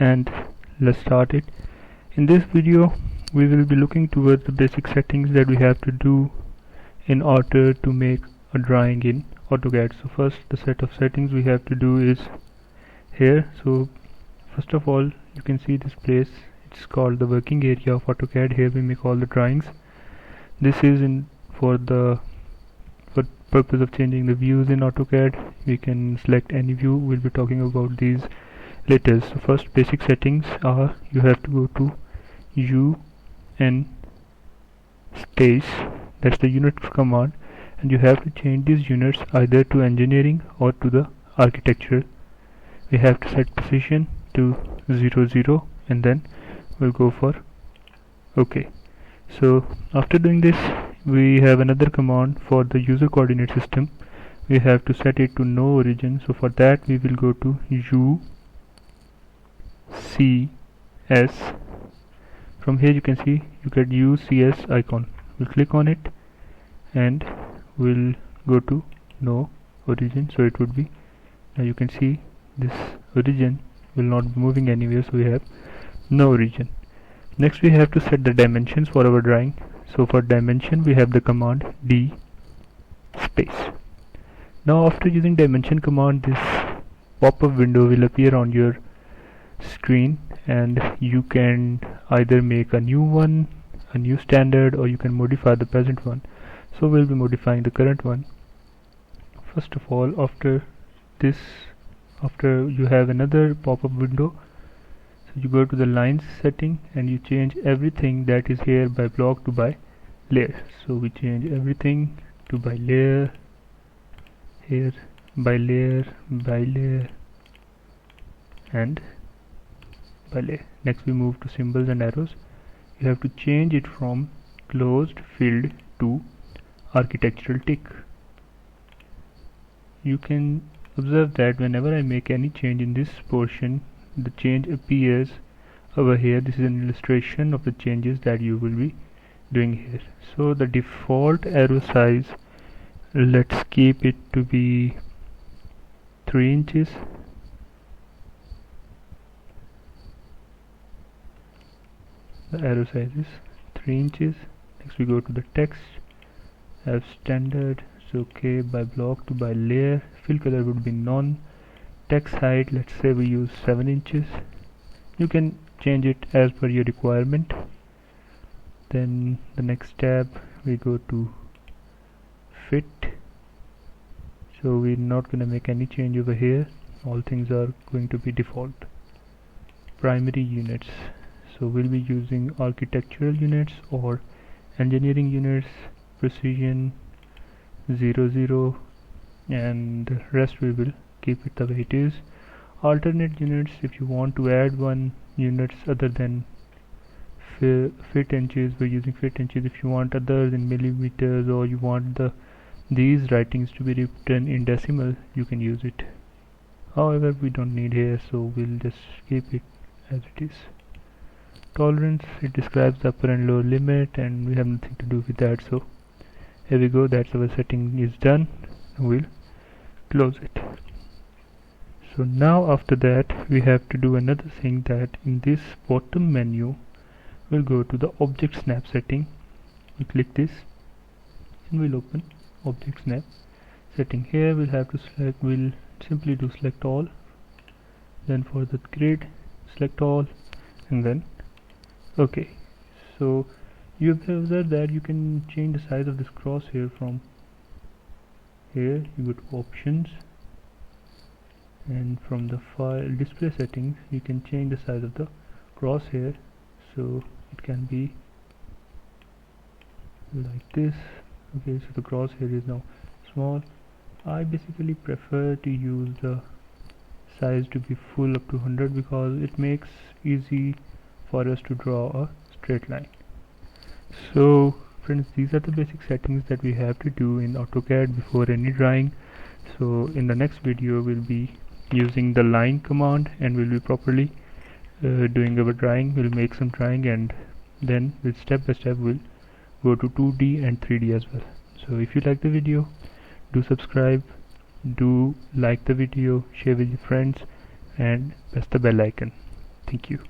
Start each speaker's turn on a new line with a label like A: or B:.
A: and let's start it. In this video we will be looking towards the basic settings that we have to do in order to make a drawing in AutoCAD. So first, the set of settings we have to do is here. So first of all, you can see this place, it's called the working area of AutoCAD. Here we make all the drawings. This is for purpose of changing the views in AutoCAD. We can select any view. We'll be talking about these later. So first, basic settings are, you have to go to UN space, that's the units command, and you have to change these units either to engineering or to the architecture. We have to set precision to 00 and then we'll go for OK. So after doing this, we have another command for the user coordinate system. We have to set it to no origin. So for that we will go to UCS. From here you can see you get UCS icon. We'll click on it and we'll go to no origin. So it would be, now you can see this origin will not be moving anywhere, so we have no origin. Next we have to set the dimensions for our drawing. So for dimension we have the command D space. Now after using dimension command, this pop-up window will appear on your screen and you can either make a new one, a new standard, or you can modify the present one. So we'll be modifying the current one. First of all, after you have another pop-up window. So you go to the lines setting and you change everything that is here by block to by layer. So we change everything to by layer, here by layer, and by layer. Next we move to symbols and arrows. You have to change it from closed field to architectural tick. You can observe that whenever I make any change in this portion, the change appears over here. This is an illustration of the changes that you will be doing here. So the default arrow size, let's keep it to be 3 inches. The arrow size is 3 inches. Next we go to the text, as standard. So okay, by block to by layer. Fill color would be none. Text height, let's say we use 7 inches. You can change it as per your requirement. Then the next tab we go to fit. So we're not going to make any change over here. All things are going to be default. Primary units, so we'll be using architectural units or engineering units. Precision 00 and rest we will keep it the way it is. Alternate units, if you want to add one units other than fit inches, we're using fit inches. If you want others in millimeters, or you want these writings to be written in decimal, you can use it. However, we don't need here, so we'll just keep it as it is. Tolerance, it describes the upper and lower limit and we have nothing to do with that. So here we go, that's our setting is done. We'll close it. So now after that we have to do another thing, that in this bottom menu we'll go to the object snap setting. We click this and we'll open object snap setting. Here we'll have to select, we'll simply do select all, then for the grid select all, and then OK. So you observe that you can change the size of this crosshair. From here you go to options, and from the file display settings you can change the size of the crosshair. So it can be like this. Okay, so the crosshair is now small. I basically prefer to use the size to be full up to 100 because it makes easy for us to draw a straight line. So friends, these are the basic settings that we have to do in AutoCAD before any drawing. So in the next video we'll be using the line command and we'll be properly doing our drawing. We'll make some drawing and then with step by step we'll go to 2D and 3D as well. So if you like the video, do subscribe, do like the video, share with your friends and press the bell icon. Thank you.